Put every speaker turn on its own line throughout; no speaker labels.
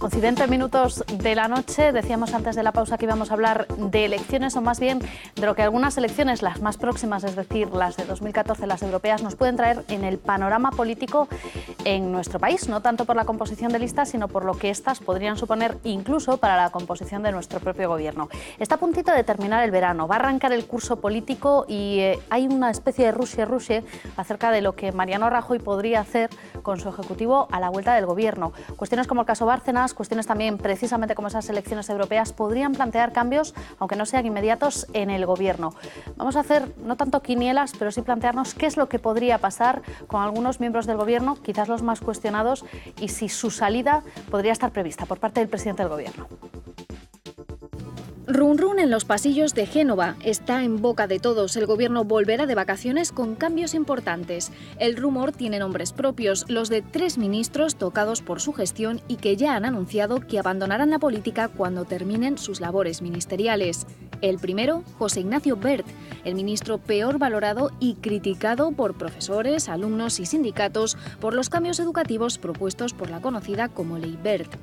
11 y 20 minutos de la noche. Decíamos antes de la pausa que íbamos a hablar de elecciones, o más bien de lo que algunas elecciones, las más próximas, es decir, las de 2014, las europeas, nos pueden traer en el panorama político en nuestro país, no tanto por la composición de listas, sino por lo que éstas podrían suponer incluso para la composición de nuestro propio gobierno. Está a puntito de terminar el verano, va a arrancar el curso político y hay una especie de rusie acerca de lo que Mariano Rajoy podría hacer con su ejecutivo a la vuelta del gobierno. Cuestiones como el caso Bárcenas, cuestiones también precisamente como esas elecciones europeas, podrían plantear cambios, aunque no sean inmediatos, en el gobierno. Vamos a hacer no tanto quinielas, pero sí plantearnos qué es lo que podría pasar con algunos miembros del gobierno, quizás los más cuestionados, y si su salida podría estar prevista por parte del presidente del gobierno.
Run run en los pasillos de Génova. Está en boca de todos. El gobierno volverá de vacaciones con cambios importantes. El rumor tiene nombres propios, los de 3 ministros tocados por su gestión y que ya han anunciado que abandonarán la política cuando terminen sus labores ministeriales. El primero, José Ignacio Wert, el ministro peor valorado y criticado por profesores, alumnos y sindicatos por los cambios educativos propuestos por la conocida como Ley Wert.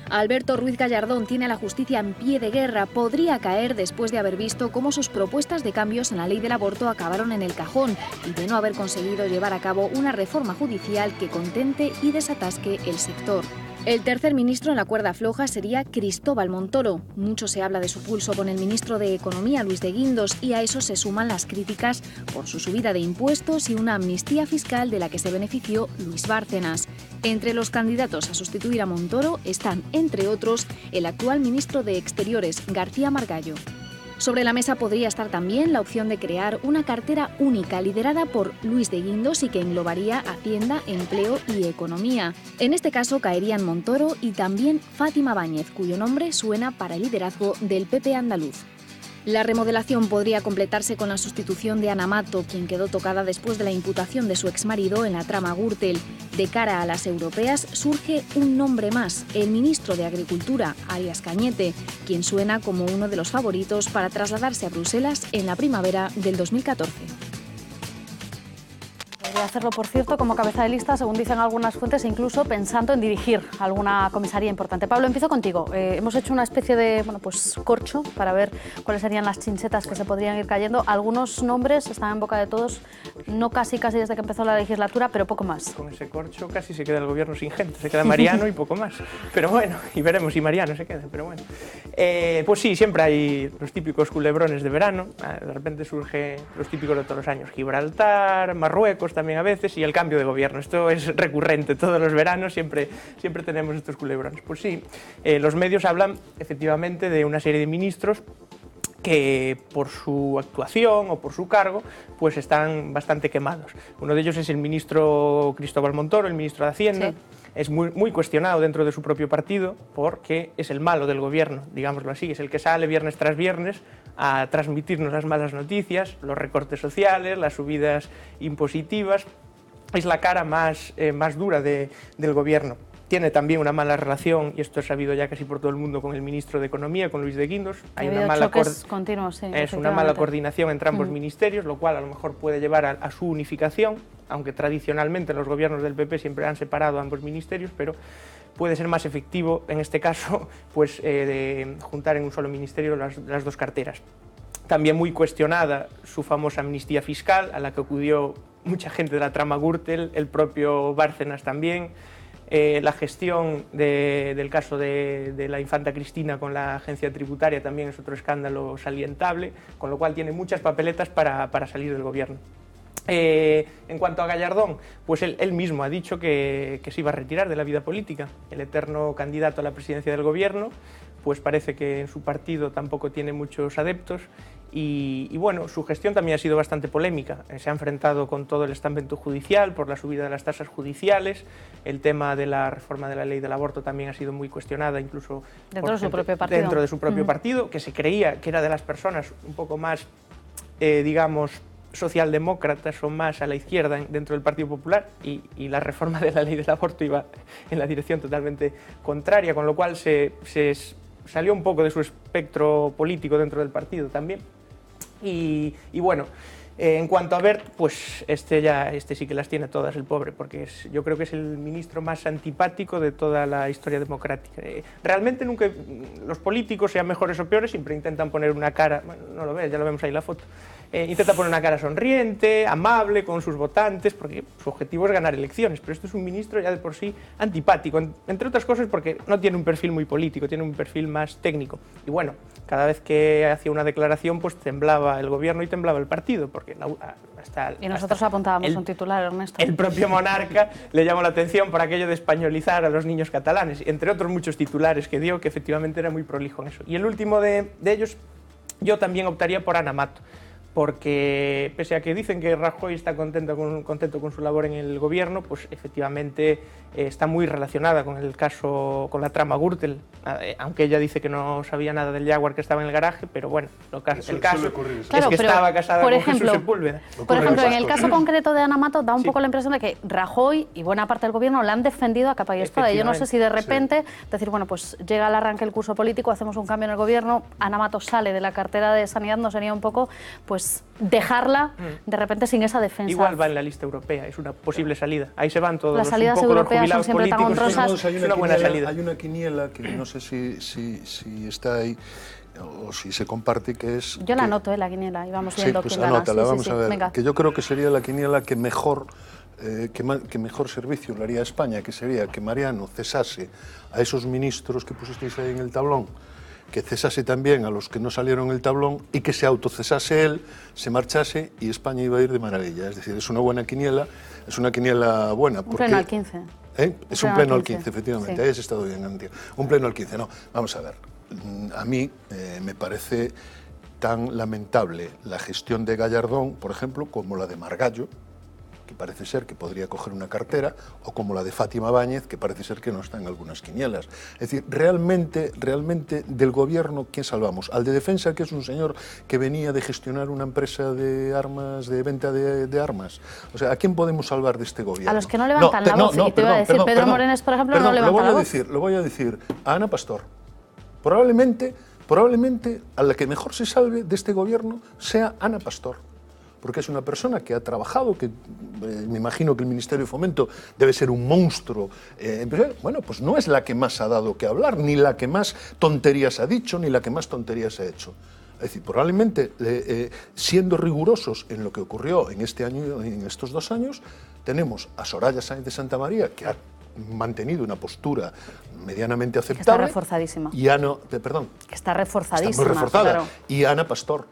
Alberto Ruiz Gallardón tiene a la justicia en pie de guerra. Podría caer después de haber visto cómo sus propuestas de cambios en la ley del aborto acabaron en el cajón y de no haber conseguido llevar a cabo una reforma judicial que contente y desatasque el sector. El tercer ministro en la cuerda floja sería Cristóbal Montoro. Mucho se habla de su pulso con el ministro de Economía, Luis de Guindos, y a eso se suman las críticas por su subida de impuestos y una amnistía fiscal de la que se benefició Luis Bárcenas. Entre los candidatos a sustituir a Montoro están, entre otros, el actual ministro de Exteriores, García Margallo. Sobre la mesa podría estar también la opción de crear una cartera única liderada por Luis de Guindos y que englobaría Hacienda, Empleo y Economía. En este caso caerían Montoro y también Fátima Báñez, cuyo nombre suena para el liderazgo del PP andaluz. La remodelación podría completarse con la sustitución de Ana Mato, quien quedó tocada después de la imputación de su exmarido en la trama Gürtel. De cara a las europeas surge un nombre más, el ministro de Agricultura, Arias Cañete, quien suena como uno de los favoritos para trasladarse a Bruselas en la primavera del 2014.
Podría hacerlo, por cierto, como cabeza de lista, según dicen algunas fuentes, e incluso pensando en dirigir alguna comisaría importante. Pablo, empiezo contigo. Hemos hecho una especie de corcho para ver cuáles serían las chinchetas que se podrían ir cayendo. Algunos nombres están en boca de todos, no casi desde que empezó la legislatura, pero poco más.
Con ese corcho casi se queda el gobierno sin gente, se queda Mariano y poco más. Pero bueno, y veremos si Mariano se queda, pero bueno. Pues sí, siempre hay los típicos culebrones de verano, de repente surge los típicos de todos los años, Gibraltar, Marruecos también a veces, y el cambio de gobierno. Esto es recurrente, todos los veranos siempre tenemos estos culebrones. Pues sí, los medios hablan efectivamente de una serie de ministros que por su actuación o por su cargo pues están bastante quemados. Uno de ellos es el ministro Cristóbal Montoro, el ministro de Hacienda. Sí. Es muy cuestionado dentro de su propio partido porque es el malo del gobierno, digámoslo así, es el que sale viernes tras viernes a transmitirnos las malas noticias, los recortes sociales, las subidas impositivas. Es la cara más dura del gobierno. Tiene también una mala relación, y esto es sabido ya casi por todo el mundo, con el ministro de Economía, con Luis de Guindos. Hay una mala coordinación entre ambos ministerios, lo cual a lo mejor puede llevar a su unificación, aunque tradicionalmente los gobiernos del PP siempre han separado ambos ministerios, pero puede ser más efectivo en este caso pues, de juntar en un solo ministerio las dos carteras. También muy cuestionada su famosa amnistía fiscal, a la que acudió mucha gente de la trama Gürtel, el propio Bárcenas también. La gestión del caso de la infanta Cristina con la agencia tributaria también es otro escándalo salientable, con lo cual tiene muchas papeletas para salir del gobierno. En cuanto a Gallardón, pues él mismo ha dicho que se iba a retirar de la vida política. El eterno candidato a la presidencia del gobierno, pues parece que en su partido tampoco tiene muchos adeptos. Y bueno, su gestión también ha sido bastante polémica. Se ha enfrentado con todo el estamento judicial por la subida de las tasas judiciales. El tema de la reforma de la ley del aborto también ha sido muy cuestionada, incluso
dentro de su propio partido.
Dentro de su propio partido, que se creía que era de las personas un poco más, digamos, socialdemócratas o más a la izquierda dentro del Partido Popular, y la reforma de la ley del aborto iba en la dirección totalmente contraria, con lo cual se salió un poco de su espectro político dentro del partido también. Y bueno, En cuanto a Wert, pues este sí que las tiene todas, el pobre, porque yo creo que es el ministro más antipático de toda la historia democrática. Realmente nunca los políticos, sean mejores o peores, siempre intentan poner una cara, bueno, no lo ves, ya lo vemos ahí en la foto, intenta poner una cara sonriente, amable con sus votantes, porque su objetivo es ganar elecciones, pero esto es un ministro ya de por sí antipático, entre otras cosas porque no tiene un perfil muy político, tiene un perfil más técnico. Y bueno, cada vez que hacía una declaración, pues temblaba el gobierno y temblaba el partido, porque
y nosotros apuntábamos un titular, Ernesto.
El propio monarca le llamó la atención por aquello de españolizar a los niños catalanes, entre otros muchos titulares que dio, que efectivamente era muy prolijo en eso. Y el último de ellos, yo también optaría por Ana Mato, porque pese a que dicen que Rajoy está contento con su labor en el gobierno, pues efectivamente está muy relacionada con el caso, con la trama Gürtel, aunque ella dice que no sabía nada del Jaguar que estaba en el garaje, pero bueno, el caso es que estaba casada con Jesús Sepúlveda.
Por ejemplo, en el caso concreto de Ana Mato da un poco la impresión de que Rajoy y buena parte del gobierno la han defendido a capa y espada. Yo no sé si de repente decir, bueno, pues llega el arranque del curso político, hacemos un cambio en el gobierno, Ana Mato sale de la cartera de Sanidad, no sería un poco, pues dejarla de repente sin esa defensa.
Igual va en la lista europea, es una posible salida. Ahí se van todos
las salidas europeas son siempre tan honrosas.
Es una buena salida. Hay una quiniela que no sé si está ahí o si se comparte, que es...
Yo la anoto, la quiniela, y vamos viendo
pues
quién gana.
Anótala, vamos a ver.
Venga.
Que yo creo que sería la quiniela que mejor servicio le haría a España, que sería que Mariano cesase a esos ministros que pusisteis ahí en el tablón, que cesase también a los que no salieron en el tablón y que se autocesase él, se marchase y España iba a ir de maravilla. Es decir, es una buena quiniela, es una quiniela buena.
Un pleno al 15.
Es un pleno al 15, efectivamente, sí. Ahí has estado bien, Antía. Un pleno al 15, no, vamos a ver. A mí me parece tan lamentable la gestión de Gallardón, por ejemplo, como la de Margallo, que parece ser que podría coger una cartera, o como la de Fátima Báñez, que parece ser que no está en algunas quinielas. Es decir, realmente del gobierno, ¿quién salvamos? Al de Defensa, que es un señor que venía de gestionar una empresa de armas, de venta de armas. O sea, ¿a quién podemos salvar de este gobierno?
A los que no levantan la voz, y te iba a decir, Pedro Morenes, por ejemplo, no levanta la voz.
Lo voy a decir a Ana Pastor. Probablemente a la que mejor se salve de este gobierno sea Ana Pastor, porque es una persona que ha trabajado, que me imagino que el Ministerio de Fomento debe ser un monstruo. Bueno, pues no es la que más ha dado que hablar, ni la que más tonterías ha dicho, ni la que más tonterías ha hecho. Es decir, probablemente, siendo rigurosos en lo que ocurrió en este año, en estos 2 años, tenemos a Soraya Sáenz de Santamaría, que ha mantenido una postura medianamente aceptable.
Que está reforzadísima.
Y Ana, perdón.
Que está reforzadísima.
Está muy reforzada.
Claro.
Y Ana Pastor,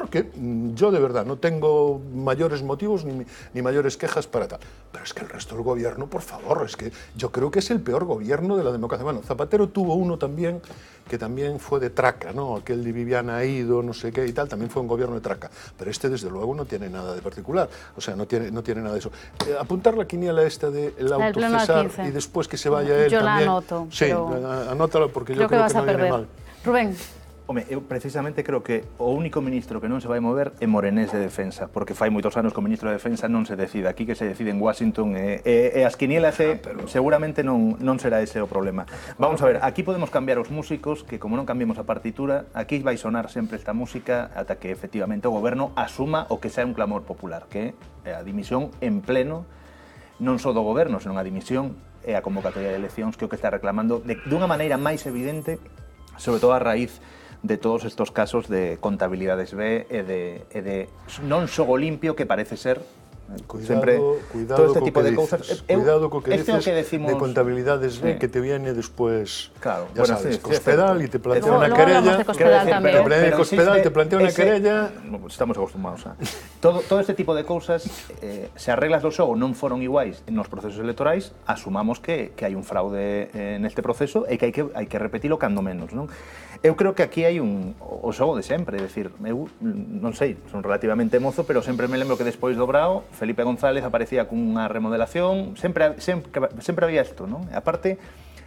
que yo de verdad no tengo mayores motivos ni mayores quejas para tal. Pero es que el resto del gobierno, por favor, es que yo creo que es el peor gobierno de la democracia. Bueno, Zapatero tuvo uno también, que también fue de traca, ¿no? Aquel de Viviana Aido, no sé qué y tal, también fue un gobierno de traca. Pero este, desde luego, no tiene nada de particular. O sea, no tiene nada de eso. Apuntar la quiniela esta de el autocesar y después que se vaya él
yo
también.
Yo la anoto.
Sí, anótala porque yo creo que no viene mal.
Rubén.
Home, eu precisamente creo que o único ministro que non se vai mover é Morenés de Defensa, porque fai moitos anos que o ministro de Defensa non se decide aquí, que se decide en Washington, e as quinielas seguramente non será ese o problema. Vamos a ver, aquí podemos cambiar os músicos, que como non cambiemos a partitura, aquí vai sonar sempre esta música ata que efectivamente o goberno asuma o que sea un clamor popular, que é a dimisión en pleno, non só do goberno, senón a dimisión e a convocatoria de eleccións, que é o que está reclamando dunha maneira máis evidente, sobre todo a raíz de todos estos casos de contabilidades B e de non xogo limpio que parece ser sempre todo este tipo de cousas.
Cuidado co que dices de contabilidades B que te viene después,
claro,
ya sabes, Cospedal y te plantea una querella. Te plantea una querella.
Estamos acostumbrados a todo este tipo de cousas. Se as reglas do xogo non foron iguais nos procesos electorais, asumamos que hai un fraude neste proceso e que hai que repetilo cando menos, non? Eu creo que aquí hai o xogo de sempre, é dicir, eu non sei, son relativamente mozo, pero sempre me lembro que despois do Brao, Felipe González aparecía cunha remodelación, sempre había isto, non? E aparte,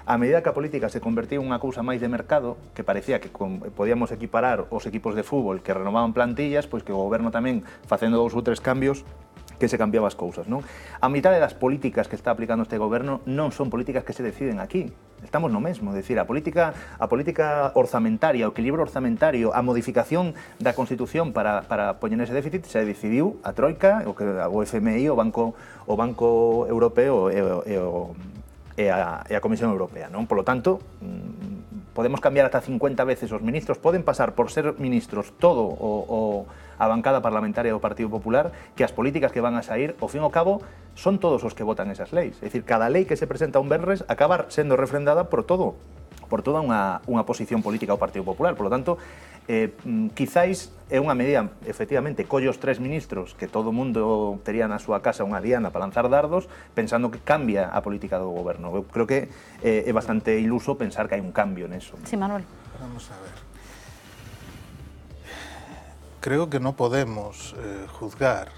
a medida que a política se convertía en unha cousa máis de mercado, que parecía que podíamos equiparar os equipos de fútbol que renovaban plantillas, pois que o goberno tamén, facendo 2 ou 3 cambios, se cambiaba as cousas, non? A mitad das políticas que está aplicando este goberno non son políticas que se deciden aquí. Estamos no mesmo, é dicir, a política orzamentaria, o equilibrio orzamentario, a modificación da Constitución para poñer ese déficit se decidiu a Troika, o FMI, o Banco Europeo e a Comisión Europea, non? Por lo tanto, podemos cambiar ata 50 veces os ministros, poden pasar por ser ministros todo a bancada parlamentaria do Partido Popular, que as políticas que van a sair, ao fin e ao cabo, son todos os que votan esas leis. É dicir, cada lei que se presenta un venres acaba sendo refrendada por toda unha posición política do Partido Popular. Por lo tanto, quizáis é unha medida, efectivamente, colle os 3 ministros que todo o mundo tería na súa casa unha diana para lanzar dardos, pensando que cambia a política do goberno. Eu creo que é bastante iluso pensar que hai un cambio neso.
Sí, Manuel.
Vamos a ver. Creo que no podemos juzgar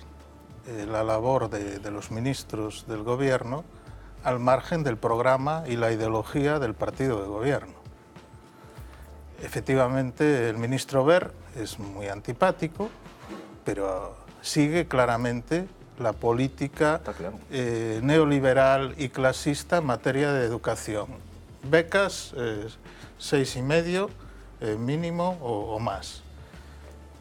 la labor de los ministros del gobierno al margen del programa y la ideología del partido de gobierno. Efectivamente, el ministro Wert es muy antipático, pero sigue claramente la política neoliberal y clasista en materia de educación. Becas 6,5 mínimo o más.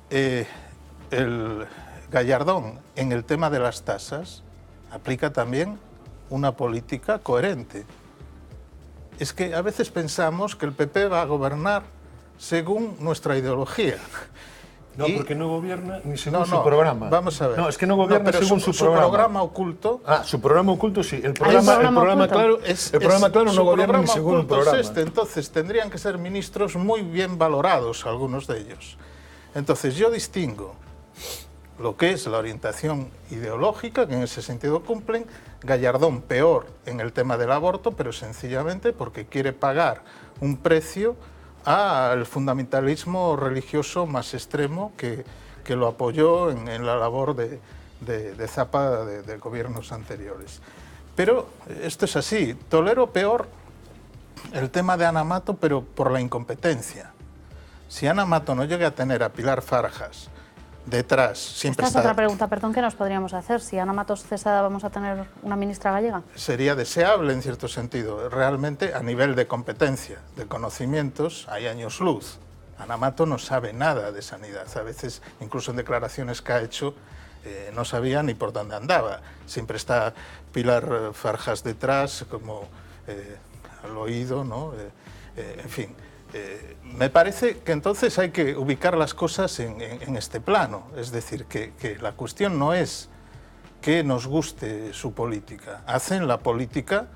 El Gallardón, en el tema de las tasas, aplica también una política coherente. Es que a veces pensamos que el PP va a gobernar según nuestra ideología.
No, porque no gobierna ni según su programa.
Vamos a ver.
No, es que no gobierna según su programa
oculto.
Ah, su programa oculto sí. El programa claro no gobierna ni según un programa.
Entonces tendrían que ser ministros muy bien valorados, algunos de ellos. Entonces yo distingo lo que es la orientación ideológica, que en ese sentido cumplen. Gallardón peor en el tema del aborto, pero sencillamente porque quiere pagar un precio al fundamentalismo religioso más extremo que lo apoyó en la labor de Zappa de gobiernos anteriores. Pero esto es así. Tolero peor el tema de Ana Mato, pero por la incompetencia. Si Ana Mato no llega a tener a Pilar Farjas detrás, siempre
Esta es otra pregunta, perdón, que nos podríamos hacer. Si Ana Matos cesada, ¿vamos a tener una ministra gallega?
Sería deseable en cierto sentido. Realmente, a nivel de competencia, de conocimientos, hay años luz. Ana Mato no sabe nada de sanidad. A veces, incluso en declaraciones que ha hecho, no sabía ni por dónde andaba. Siempre está Pilar Farjas detrás, como al oído, ¿no? En fin. Me parece que entonces hay que ubicar las cosas en este plano. Es decir, que la cuestión no es que nos guste su política. Hacen la política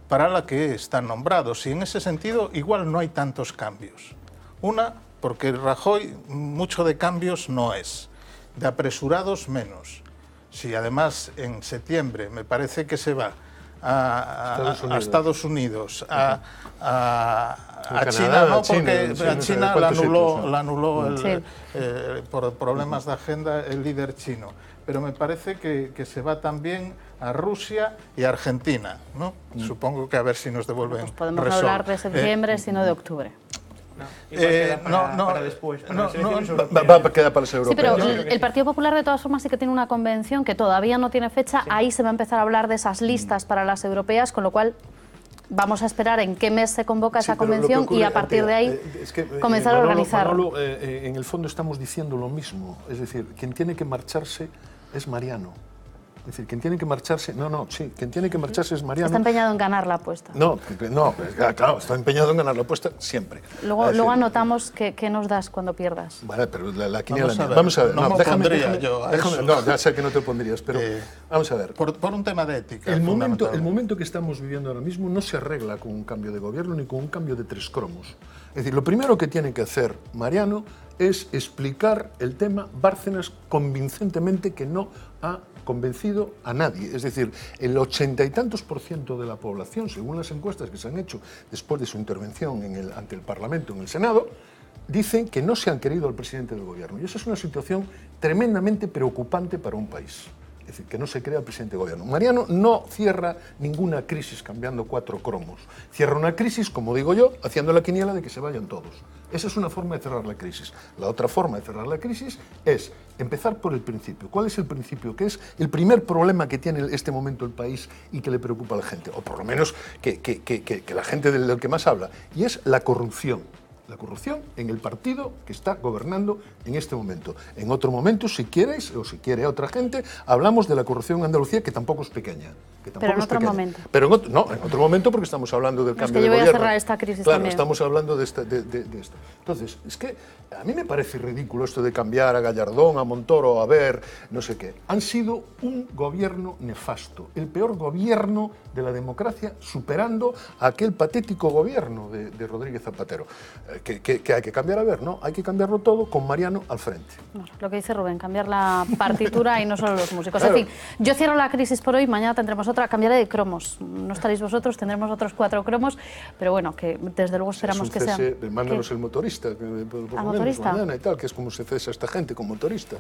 para la que están nombrados. Y en ese sentido igual no hay tantos cambios. Una, porque Rajoy mucho de cambios no es. De apresurados menos. Si además en septiembre me parece que se va a Estados Unidos, a China, no, porque a China la anuló por problemas de agenda el líder chino. Pero me parece que se va también a Rusia y a Argentina, ¿no? Supongo que a ver si nos devuelven
pues podemos hablar de septiembre, sino de octubre.
Para después.
Va a quedar para los europeos.
Sí, pero el Partido Popular de todas formas sí que tiene una convención que todavía no tiene fecha. Sí. Ahí se va a empezar a hablar de esas listas para las europeas, con lo cual vamos a esperar en qué mes se convoca esa convención ocurre, y a partir de ahí comenzar a organizar.
Manolo, en el fondo estamos diciendo lo mismo. Es decir, quien tiene que marcharse es Mariano. Es decir, quien tiene que marcharse... quien tiene que marcharse es Mariano.
Está empeñado en ganar la apuesta.
No, claro, está empeñado en ganar la apuesta siempre.
Luego anotamos qué nos das cuando pierdas.
Vale, pero la quiniela... Vamos a ver.
No, déjame yo.
No, ya sé que no te pondrías, pero vamos a ver.
Por un tema de ética.
El momento que estamos viviendo ahora mismo no se arregla con un cambio de gobierno ni con un cambio de 3 cromos. Es decir, lo primero que tiene que hacer Mariano es explicar el tema Bárcenas convincentemente, que no ha convencido a nadie. Es decir, el 80 y tantos % de la población, según las encuestas que se han hecho después de su intervención ante el Parlamento, en el Senado, dicen que no se han querido al presidente del gobierno. Y eso es una situación tremendamente preocupante para un país. Es decir, que no se crea presidente de gobierno. Mariano no cierra ninguna crisis cambiando 4 cromos. Cierra una crisis, como digo yo, haciendo la quiniela de que se vayan todos. Esa es una forma de cerrar la crisis. La otra forma de cerrar la crisis es empezar por el principio. ¿Cuál es el principio? ¿Qué es el primer problema que tiene en este momento el país y que le preocupa a la gente? O por lo menos que la gente del que más habla. Y es la corrupción. La corrupción en el partido que está gobernando en este momento. En otro momento, si quieres, o si quiere otra gente, hablamos de la corrupción en Andalucía, que tampoco es pequeña.
Pero en otro momento.
Pero en otro momento, porque estamos hablando del cambio de gobierno.
Es que yo voy a cerrar esta crisis
claro,
también.
Estamos hablando de esto. Entonces, es que a mí me parece ridículo esto de cambiar a Gallardón, a Montoro, a Ver, no sé qué. Han sido un gobierno nefasto, el peor gobierno de la democracia, superando a aquel patético gobierno de Rodríguez Zapatero. Que hay que cambiar a Ver, ¿no? Hay que cambiarlo todo con Mariano al frente.
Bueno, lo que dice Rubén, cambiar la partitura y no solo los músicos.
Claro.
En fin, yo cierro la crisis por hoy, mañana tendremos otra, cambiaré de cromos. No estaréis vosotros, tendremos otros 4 cromos, pero bueno, que desde luego esperamos que sea...
Mándanos el motorista, por
motorista?
mañana y tal, que es como se cesa esta gente con motorista.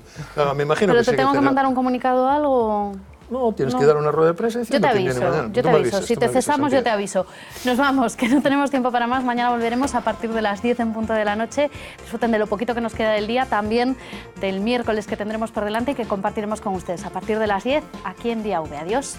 Me imagino
¿Pero
que
te tengo que mandar un comunicado o algo?
No, tienes que dar una rueda de prensa diciendo que viene mañana.
Yo te aviso. Si te cesamos, yo te aviso. Nos vamos, que no tenemos tiempo para más. Mañana volveremos a partir de las 10 en punto de la noche. Disfruten de lo poquito que nos queda del día, también del miércoles que tendremos por delante y que compartiremos con ustedes a partir de las 10 aquí en Día V. Adiós.